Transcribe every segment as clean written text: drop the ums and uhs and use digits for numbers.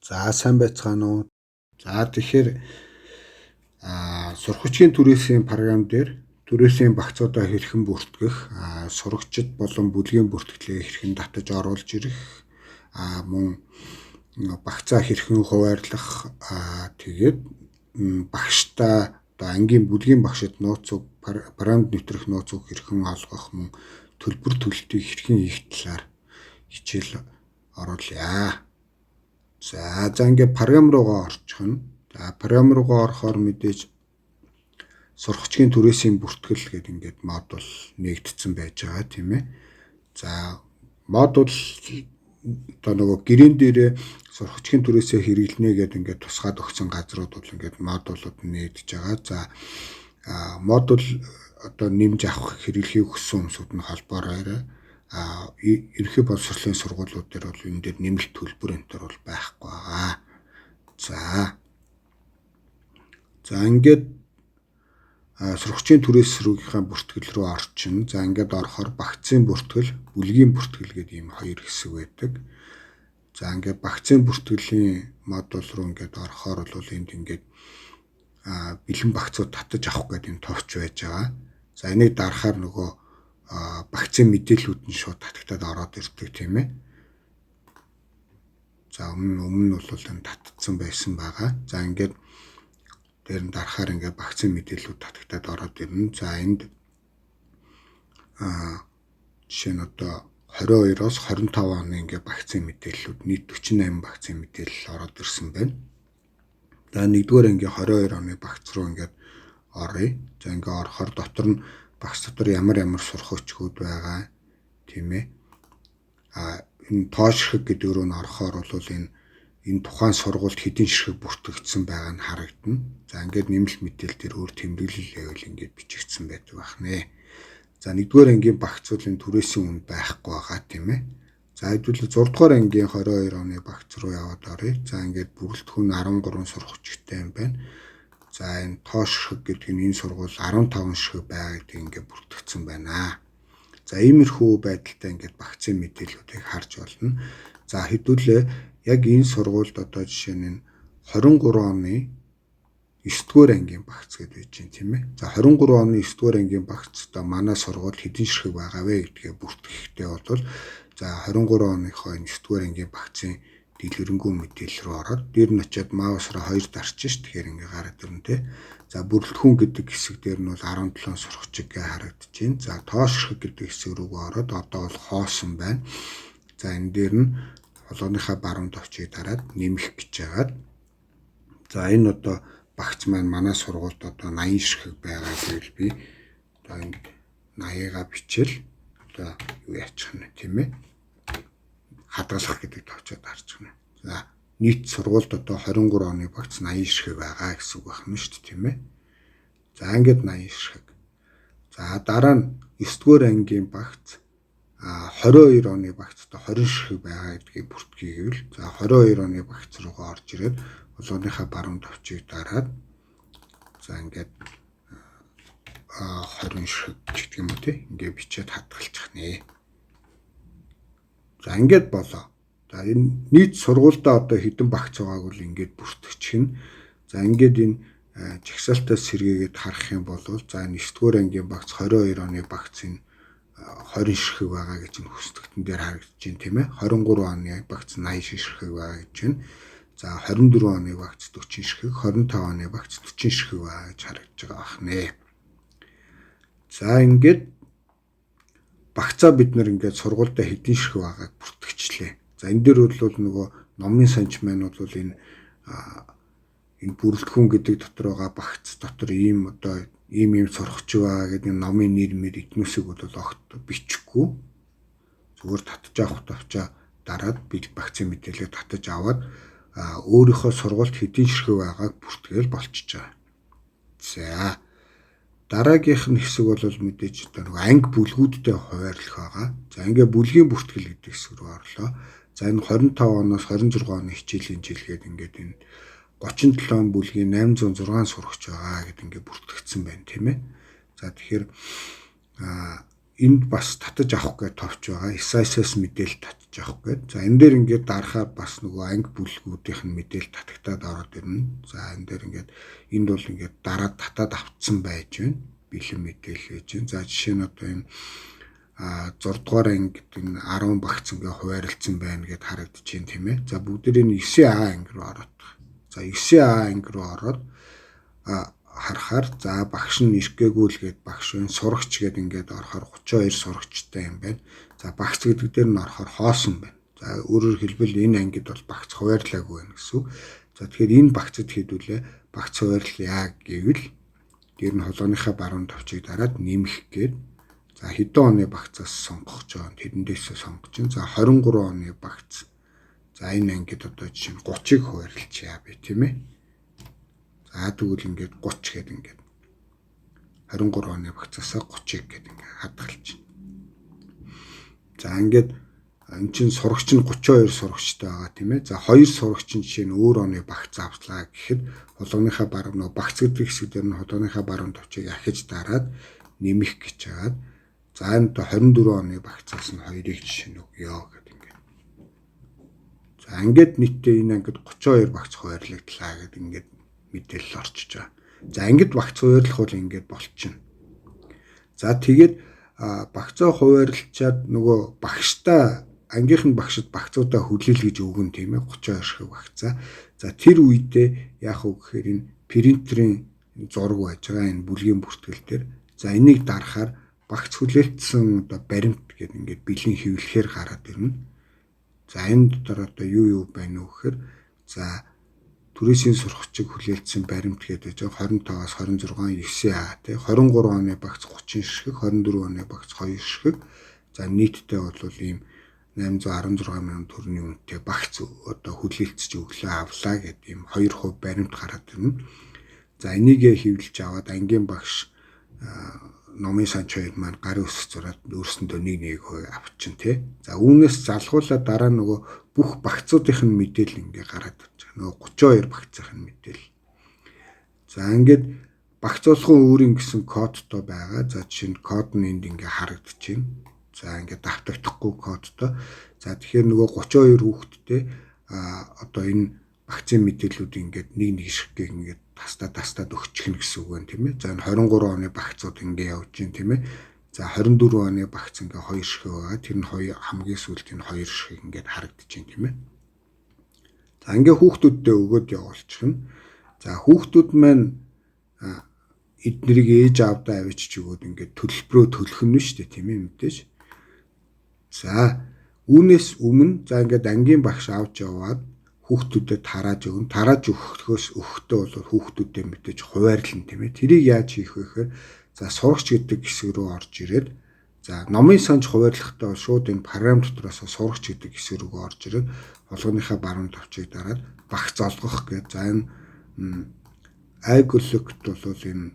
За сайн байцгаана уу. За тэгэхээр сургагчийн түрээсийн програм дээр түрээсийн багцуудаа хэрхэн бүртгэх, сурагчид болон бүлгийн бүртгэлээ хэрхэн татаж оруулж ирэх, мөн багцаа хэрхэн хуваарлах, тэгээд багштай одоо ангийн бүлгийн багшид нууцуг програмд нэвтрэх нууцуг хэрхэн олгох, мөн төлбөр төлөлтийг хэрхэн хийх талаар хичээл оруулъя. За ингээд програм руугаа орчих нь. За програм руугаа орохоор мэдээж сургагчийн түрээсийн бүртгэл гэдэг ингээд модуль нэгдсэн байж байгаа тийм ээ. За модуль одоо нөгөө гэрэн дээрээ сургагчийн түрээсээ хэрэглэнэ гэдэг ингээд тусгаад өгсөн газрууд бол ингээд модулууд нэгдэж байгаа. За модуль одоо нэмж авах хэрэглэхийг хүссэн хүмүүсүүд нь холбоорой. Ерөнхий боловсролын сургуулиуд дээр бол энэ дээр нэмэлт төлбөр энтер бол байхгүй байгаа. За ингээд сургагчийн түрээс рүүгийнхаа бүртгэл рүү орчин. За ингээд орохоор багцын бүртгэл, бүлгийн бүртгэл гэдэг ийм хоёр хэсэг байдаг. За ингээд багцын бүртгэлийн модуль руу ингээд орохоор бол энд ингээд бэлэн багцууд татаж авах гэдэг юм товч байж байгаа. За энийг дарахаар нөгөө багцын мэдээллүүд нь шууд татагтаад ороод ирдэг тийм ээ. За өмнө нь бол энэ татагдсан байсан байгаа. За ингээд дээр нь дарахаар ингээд багцын мэдээллүүд татагтаад ороод ирнэ. За энд жишээ нь одоо 22-оос 25 оны ингээд багцын мэдээллүүд нийт 48 багцын мэдээлэл ороод ирсэн байна. За нэгдүгээр ангийн 22 оны багц руу ингээд оръё. За ингээд орохоор дотор нь багц дотор ямар сурах өчгүүд байгаа тийм ээ. Энэ тоош ширхэг гэдэг рүү н орохоор бол энэ тухайн сургуульд хэдийн ширхэг бүртгэгдсэн байгаа нь харагдана. За ингээд нэмэлт мэдээлэл дээр өөр тэмдэглэл байвал ингээд бичигдсэн байдаг байна. За нэгдүгээр ангийн багцуудын түрээсийн үн байхгүй байгаа тийм ээ. За хэдүүл 6 дугаар ангийн 22 оны багц руу яваад оръё. За ингээд бүрэлдэхүүн 13 сургагчтай юм байна. За энэ тоош ширхэг гэдэг нь энэ сургууль 15 ширхэг байгаа гэдэг ингээд бүртгэгдсэн байна. За иймэрхүү байдалтай ингээд багцын мэдээллүүдийг харж болно. За хэдүүлээ яг энэ сургуульд одоо жишээ нь 23 оны 9-р ангийн багц гэдэг байж байна тийм ээ. За 23 оны 9-р ангийн багц одоо манай сургууль хэдэн ширхэг байгаа вэ гэдгээ бүртгэхдээ бол за 23 оныхоо 9-р ангийн багцын дэлгэрэнгүй мэдээлэл рүү ороод дээр нь очиад маусраа 2 дарчих ш. Тэгэхээр ингээ гараад ирнэ те. За бүрэлдэхүүн гэдэг хэсэг дээр нь бол 17 сурагчиг харагдаж байна. За тоош ширхэг гэдэг хэсэг рүүгээ ороод одоо бол хоосон байна. За энэ дээр нь холооныхаа баруун товчийг дараад нэмэх гэж байгаад. За энэ одоо багц маань манай сургуульд одоо 80 ширхэг байгаа гэвэл би одоо ингэ 80-га бичээл одоо юу яачих нь тийм ээ. Хадгалах гэдэг товчоод харж байна. За нийт сургуульд одоо 23 оны багц 80 ширхэг байгаа гэсэн үг байна шүү дээ тийм ээ. За ингээд 80 ширхэг. За дараа нь 9-р ангийн багц 22 оны багц одоо 20 ширхэг байгаа гэдгийг бүртгэгийвэл за 22 оны багц руугаа орж ирээд улууныхаа баруун товчийг дараад за ингээд 20 ширхэг гэдэг юм уу тийм ингээд бичээд хадгалчих нэ. За ингээд болоо. За энэ нийт сургуультай одоо хэдэн багц байгааг бол ингээд бүртгэчихнэ. За ингээд энэ жагсаалтаас сэргээгээд харах юм бол за 9-р ангийн багц 22 оны багцын 20 ширхэг байгаа гэж энэ хөсдөгтөн дээр харагдаж байна тийм ээ. 23 оны багц 80 ширхэг байгаа гэж байна. За 24 оны багц 40 ширхэг, 25 оны багц 40 ширхэг байгаа гэж харагдаж байгаа бахнэ. За ингээд багцаа бид нэр ингээд сургуультай хэдэн ширхэг байгааг бүртгэгчлээ. За энэ дээр бол нөгөө номын санч маань бол энэ бүрэлдэхүүн гэдэг дотор байгаа багц дотор ийм одоо ийм сурахч байгаа гэдэг номын нэр мэр эднүсийг бол огт бичихгүй. Зүгээр татж авах товчоо дараад би багцын мэдээлэлийг татаж аваад өөрийнхөө сургуульд хэдийн ширхэг байгааг бүртгээл болчихж байгаа. За дараагийнх нь хэсэг бол мэдээж одоо анги бүлгүүдтэй хуваарлах байгаа. За ингээ бүлгийн бүртгэл гэдэг хэсэг рүү орлоо. За энэ 25 оноос 26 оны хичээлийн жил гээд ингээд энэ 37 бүлгийн 806 сурагч байгаа гэдэг ингээд бүртгэгдсэн байна тийм ээ. За тэгэхээр энд бас татаж авах гэж товч байгаа. SIS-ээс мэдээлэл татаж авах гэж. За энэ дээр ингээд дарахаар бас нөгөө анги бүлгүүдийнх нь мэдээлэл татагтаад ороод ирнэ. За энэ дээр ингээд энд бол ингээд дараад татаад автсан байж байна. Бэлэн мэдээлэл гэж байна. За жишээ нь одоо энэ 6 дугаар анги гэдэг нь 10 багц ингээ хуваарлцсан байна гэд харагдаж байна тийм ээ. За бүгдээрээ 9А анги руу ороод. За 9А анги руу ороод харахаар за багш нь иргээгүүл гээд багш байна, сурагч гээд ингээд орохоор 32 сурагчтай юм байна. За багц гэдэг дээр нь орохоор хоосон байна. За өөрөөр хэлбэл энэ ангид бол багц хуваарлаагүй байна гэсэн. За тэгэхээр энэ багцад хэдүүлээ багц хуваарлаа гэвэл дээр нь холооныхаа баруун товчийг дараад нэмэх гээд за хэдэн оны багцаас сонгох ч байгаа тэрэндээсээ сонгож чинь. За 23 оны багц. За энэ ангид одоо жишээ нь 30-ыг хуваарлчихъя би тийм ээ. За тэгвэл ингээд 30 гэдэг ингээд 23 оны багцаасаа 30-ыг гэдэг ингээд хадгалж байна. За ингээд эн чинь сурагч нь 32 сурагчтай байгаа тийм ээ. За 2 сурагч нь жишээ нь өөр оны багц авлаа гэхэд холооныхаа баруун нөгөө багц гэдэг хэсэг дээр нь холооныхаа баруун товчийг ахиж дараад нэмэх гэж хагаад за энэ 24 оны багцаас нь 2-ыг жишээ нь өгье гэдэг ингээд. За ингээд нийтдээ энэ ангид 32 багц хуваарлагдлаа гэдэг ингээд мэдээлэл орчиж байгаа. За ангид багц хуваарлах бол ингээд болчихно. За тэгээд багцаа хуваарлчаад нөгөө багштай ангийнхан багшид багцуудаа хүлээл гэж өгөн тийм ээ 32 ширхэг багцаа. За тэр үедээ яах вэ гэхээр энэ принтерийн зураг байж байгаа энэ бүлгийн бүртгэл дээр. За энийг дарахаар багц хүлээлтсэн одоо баримт гэдэг ингээд бэлэн хэвлэхээр гараад ирнэ. За энэ дотор одоо юу байна вэ гэхээр за түрээсийн сурагчийг хүлээлтсэн баримт гэдэг чинь 25-аас 26 9А тий 23 оны багц 30 ширхэг 24 оны багц 2 ширхэг. За нийтдээ бол ийм 816 мянган төгрөгийн үнэтэй багц одоо хүлээлтсэж өглөө авлаа гэдэг ийм 2% баримт гараад ирнэ. За энийгээ хэвлэж аваад ангийн багш номын санч хоёр маань гарын үсэг зураад өөрсөндөө нэг авчин тий. За үүнээс залгуулаад дараа нөгөө бүх багцуудынх нь мэдээлэл ингээ гараад ирж байгаа. Нөгөө 32 багцынх нь мэдээлэл. За ингээд багц болгон өөрийн гэсэн кодтой байгаа. За жишээ нь код нь энд ингээ харагдаж байна. За ингээд давтагдахгүй кодтой. За тэгэхээр нөгөө 32 хүүхэдтэй одоо энэ багцын мэдээллүүд ингээд нэг ширхэг ингээд тастад өгчих нь гэсэн үг байна тийм ээ. За энэ 23 оны багцууд ингээд явж гин тийм ээ. За 24 оны багц ингээд 2 ширхэг байгаа. Тэр нь хамгийн сүүлд энэ 2 ширхэг ингээд харагдаж байна тийм ээ. За ингээд хүүхдүүддээ өгөөд явуулчих нь. За хүүхдүүд маань эднэрийг ээж аавдаа авчиж өгөөд ингээд төлбөрөө төлөх нь шүү дээ тийм ээ мэдээж. За үүнээс өмнө за ингээд ангийн багш авч яваад хүүхдүүдэд тарааж өгнө. Тарааж өгөхдөө бол хүүхдүүдэд мэдээж хуваарлна тийм ээ. Тэрийг яаж хийх вэ гэхээр за сурагч гэдэг хэсэг рүү орж ирээд за номын санч хуваарлахдаа шууд энэ програм дотроос сурагч гэдэг хэсэг рүү орж ирээд холгоныхаа баруун товчийг дараад багц олгох гэж за энэ айгүлэгт бол энэ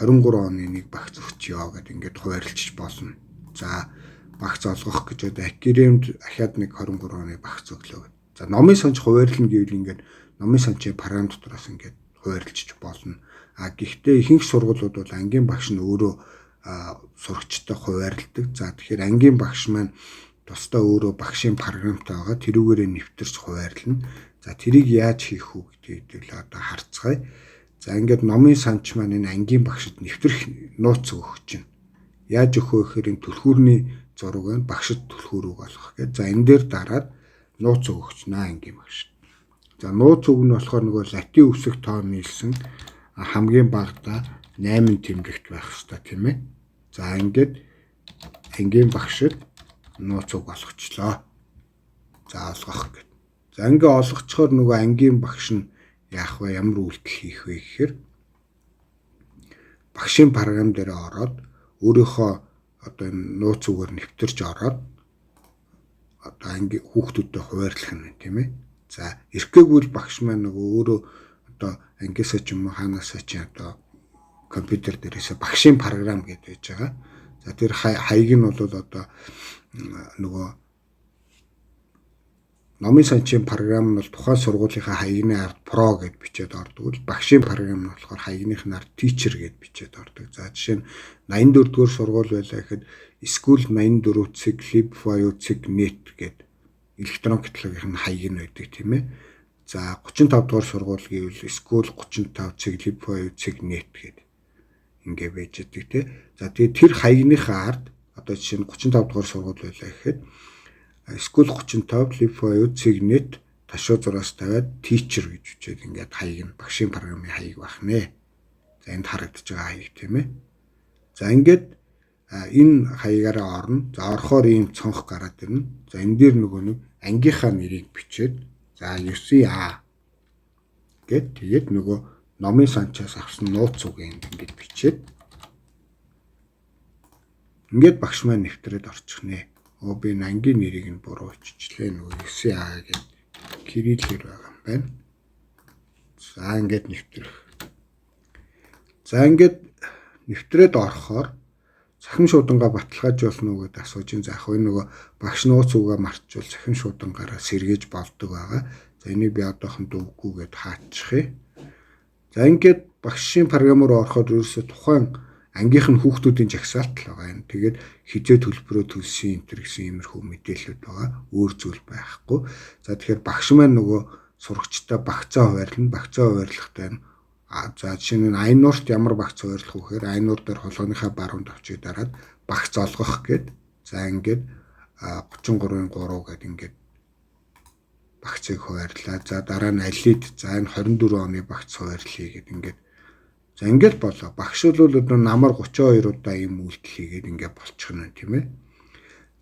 23 оны нэг багц өгчөө гэдэг ингээд хуваарлчих болно. За багц олгох гэж одоо академид ахаад нэг 23 оны багц өглөө. За номын санч хуваарлна гэвэл ингээд номын санчийн програм дотроос ингээд хуваарлчих болно. Гэхдээ ихэнх сургуулиуд бол ангийн багш нь өөрөө сурагчтай хуваарлдаг. За тэгэхээр ангийн багш маань тусдаа өөрөө багшийн програмтай байгаа. Тэрүүгээрээ нэвтэрч хуваарлна. За тэрийг яаж хийх үү гэдгийг л одоо харцгаая. За ингээд номын санч маань энэ ангийн багшид нэвтрэх нууц өгөх чинь. Яаж өгөх вэ гэхээр энэ түлхүүрний зураг байна. Багшид түлхүүрийг олгох гэж. За энэ дээр дараад нууц өгч наа ангийн багш. За нууц өгнө болохоор нөгөө латин үсэг тоо нийлсэн хамгийн багадаа 8 тэмдэгт байх хэрэгтэй тийм ээ. За ингээд ангийн багшид нууц үг олгочлоо. За олгох гэж. За ингээ олгочхоор нөгөө ангийн багш нь яах вэ? Ямар үйлдэл хийх вэ гэхээр багшийн програм дээр ороод өөрийнхөө одоо энэ нууц үгээр нэвтэрч ороод одоо анги хүүхдүүдэд хуваарлах нь тийм ээ. За эрхгээгүүл багш маань нөгөө өөрөө одоо ангиасаа ч юм уу ханаасаа ч одоо компьютер дээрээс багшийн програм гэдэг байж байгаа. За тэр хаяг нь бол одоо нөгөө номын санчийн програм нь бол тухайн сургуулийнхаа хаягны ард про гэд бичээд ордог. Багшийн програм нь болохоор хаягныхын ард teacher гэд бичээд ордог. За жишээ нь 84 дугаар сургууль байлаа гэхэд school 84.lib.net гэд электроник хөтөлбөрийн хаяг нь байдаг тийм ээ. За 35 дугаар сургууль гэвэл school 35.lib.net гэд ингээ байж байгаа тийм. За тэгээд тэр хаягныхаа ард одоо жишээ нь 35 дугаар сургууль байлаа гэхэд school 35.lib.net ташуу зураас тавиад teacher гэж үчээд ингээд хаяг нь багшийн програмын хаяг байх нэ. За энд харагдаж байгаа хаяг тийм ээ. За ингээд энэ хаягаараа орно. За орохоор ийм цонх гараад ирнэ. За энэ дээр нөгөө нэг ангийнхаа нэрийг бичээд за 9А гэд тэгээд нөгөө номын санчаас авсан нууц үгийн ингээд бичээд ингээд багш маань нэвтрээд орчих нэ. Би ангийн нэрийг нь буруу биччихлээ. Нөгөө 9А гэд кириллээр байгаа юм байна. За ингээд нэвтрэх. За ингээд нэвтрээд орохоор цахим шуудангаа баталгаажуулна уу гэдээ асууж ин. За яг энэ нөгөө багш нууц үгээ мартчихвал цахим шуудангаараа сэргээж болдог байгаа. За энийг би одоохон дөвгүйгээд хаачих. За ингээд багшийн програмаар ороход ерөөсө тухайн ангийнх нь хүүхдүүдийн жагсаалт л байгаа юм. Тэгээд хизээ төлбөрөө төлсөн энэ гэсэн иймэрхүү мэдээлэлүүд байгаа. Өөр зүйл байхгүй. За тэгэхээр багш маань нөгөө сурагчтай багцаа хуваарлана. Багцаа хуваарлахтай нь за жишээ нь Айнуурт ямар багц хуваарлах вэ гэхээр Айнуур дээр холооныхаа баруунд авчиг дараад багц олгох гээд за ингээд 33-ын 3 гээд ингээд багцыг хуваарлаа. За дараа нь алид за энэ 24 оны багц хуваарлъя гээд ингээд за ингээд болоо. Багш бол одоо намар 32 удаа ийм үйлдэл хийгээд ингээд болчих нь тийм ээ.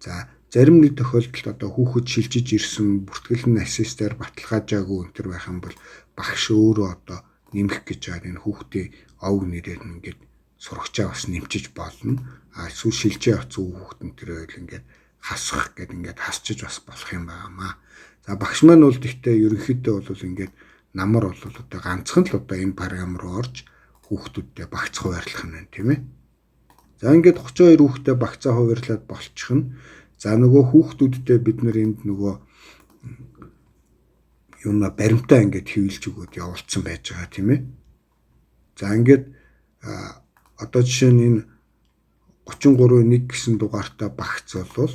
За зарим нэг тохиолдолд одоо хүүхэд шилжиж ирсэн бүртгэл нь ассистээр баталгаажаагүй өнтер байх юм бол багш өөрөө одоо нэмэх гэж байгаа энэ хүүхдийн овг нэрээр нь ингээд сурагчаа бас нэмчиж болно. Эсвэл шилжээ авсан хүүхэд нь тэр ойл ингээд хасах гэд ингээд хасчиж бас болох юм байнамаа. За багш маань бол гэхдээ ерөнхийдөө бол ингээд намар бол одоо ганцхан л одоо энэ програм руу орж хүүхдүүдтэй багц хуваарлах нь байна тийм ээ. За ингээд 32 хүүхдэд багцаа хуваарлаад болчих нь. За нөгөө хүүхдүүдтэй бид нар энд нөгөө юм баримтаа ингээд хэвлж өгөөд явуулсан байж байгаа тийм ээ. За ингээд одоо жишээ нь энэ 33.1 гэсэн дугаартай багц бол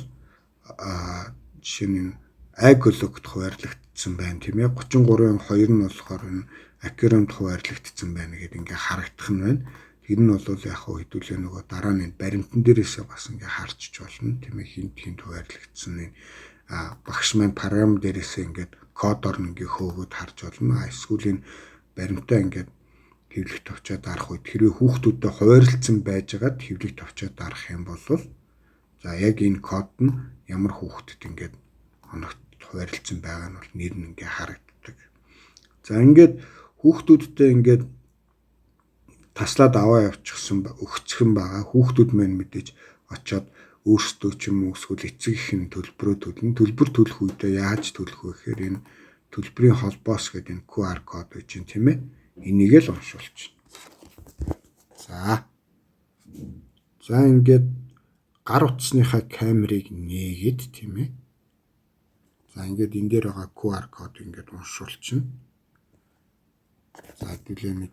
жишээ нь агологт хуваарлагдсан байна тийм ээ. 33.2 нь болохоор энэ акеромд хуваарлагдсан байна гэдэг ингээ харагдах нь байна. Тэр нь бол яг хэдүүлээ нөгөө дараа нь баримтан дээрээсээ бас ингээ харчиж болно тийм ээ. Хинт хуваарлагдсан энэ багш маань програм дээрээсээ ингээд кодоор ингээ хөөгөөд харж болно. Эсвэл энэ баримтаа ингээд хэвлэх товчоод дарах үед хэрвээ хүүхдүүдэд хуваарлцсан байжгаад хэвлэх товчоод дарах юм бол за яг энэ код нь ямар хүүхдэд ингээд оногт хуваарлцсан байгаа нь бол нэр нь ингээ харагддаг. За ингээд хүүхдүүдтэй ингээд таслаад аваа явчихсан өгцгэн байгаа. Хүүхдүүд маань мэдээж очоод өөрсдөө ч юм уу эсвэл эцэг ихэн төлбөрөө төлнө. Төлбөр төлөх үедээ яаж төлөх вэ гэхээр энэ төлбөрийн холбоос гэдэг энэ QR код гэж юм тийм ээ. Энийг л уншуулчих. За ингээд гар утасныхаа камерыг нээгээд тийм ээ. За ингээд энэ дээр байгаа QR код ингээд уншуулчихна. За хэдүүлээ нэг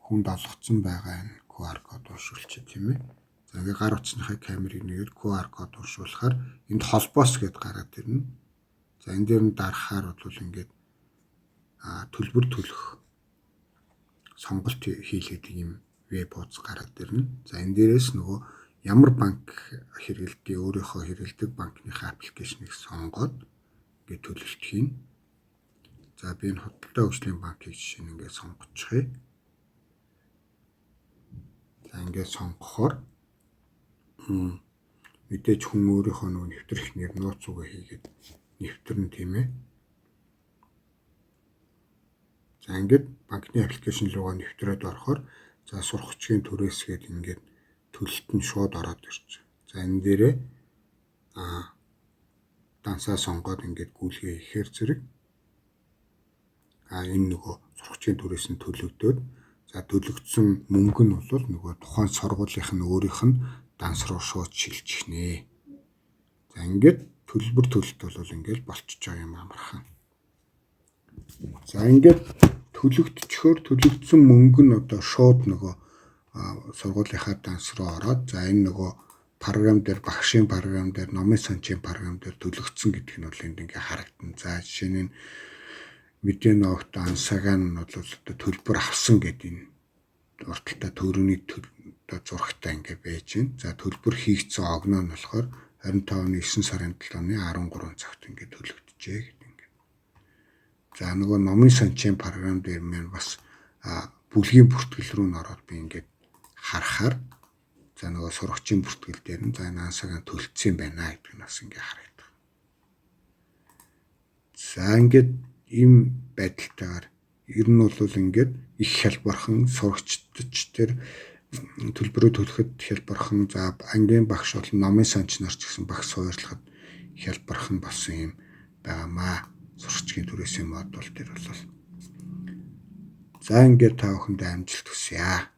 хүнд олгоцсон байгаа энэ QR код уншуулчих тийм ээ. За ингээд гар утасныхаа камерыг нээгээд QR код уншуулахаар энд холбоос гэдээ гараад ирнэ. За энэ дээр нь дарахаар бол ингээд төлбөр төлөх сонголт хийлгээд юм веб хуудас гараад ирнэ. За энэ дээрээс нөгөө ямар банк хэрэглэдэг өөрийнхөө хэрэглэдэг банкныхаа аппликейшнийг сонгоод ингээд төлөлт хийн. За би энэ Худалдаа хөгжлийн банкыг жишээ нь ингээд сонгочихъя. За ингээд сонгохоор мэдээж хүн өөрийнхөө нөгөө нэвтрэх нэр нууц үгээ хийгээд нэвтрэн тийм ээ. За ингээд банкны аппликейшн руугаа нэвтрээд орохоор за сурагчгийн төрөөс гээд ингээд төлөлт нь шууд ороод ирж. За энэ дээрээ дансаа сонгоод ингээд гүйлгээ ихээр зэрэг энэ нөгөө сурагчийн төрөөс нь төлөгдөөд за төлөгдсөн мөнгө нь бол нөгөө тухайн сургуулийнх нь өөрийнх нь данс руу шууд шилжих нэ. За ингээд төлбөр төлөлт бол ингээл болчихж байгаа юм амархан. За ингээд төлөгдсөн мөнгө нь одоо шууд нөгөө сургуулийнхаа данс руу ороод за энэ нөгөө програм дээр багшийн програм дээр номын санчийн програм дээр төлөгдсөн гэдэг нь бол энд ингээ харагдана. За жишээ нь мэдээ новт ансагаан нь бол одоо төлбөр авсан гэдэг энэ урталтай төрөний одоо зурагтай ингээ байж байна. За төлбөр хийгдсэн огноо нь болохоор 25 оны 9 сарын 7 оны 13 цагт ингээ төлөгдөжээ гэдэг ингээ. За нөгөө номын санчийн програм дээр маань бас бүлгийн бүртгэл рүү н ороод би ингээ харахаар за нөгөө сурагчийн бүртгэл дээр нь за энэ ансагаан төлцсөн байна гэдэг нь бас ингээ харагдав. За ингээд ийм байдалтайгаар ер нь бол ингээд их хялбархан сурагчдч тэр төлбөрөө төлөхөд хялбархан за ангийн багш бол номын санч нар ч гэсэн багш суурлахад хялбархан болсон юм байгаамаа. Сурагчийн төрөөсийн модуль дээр бол за ингээд та бүхэнд амжилт хүсье.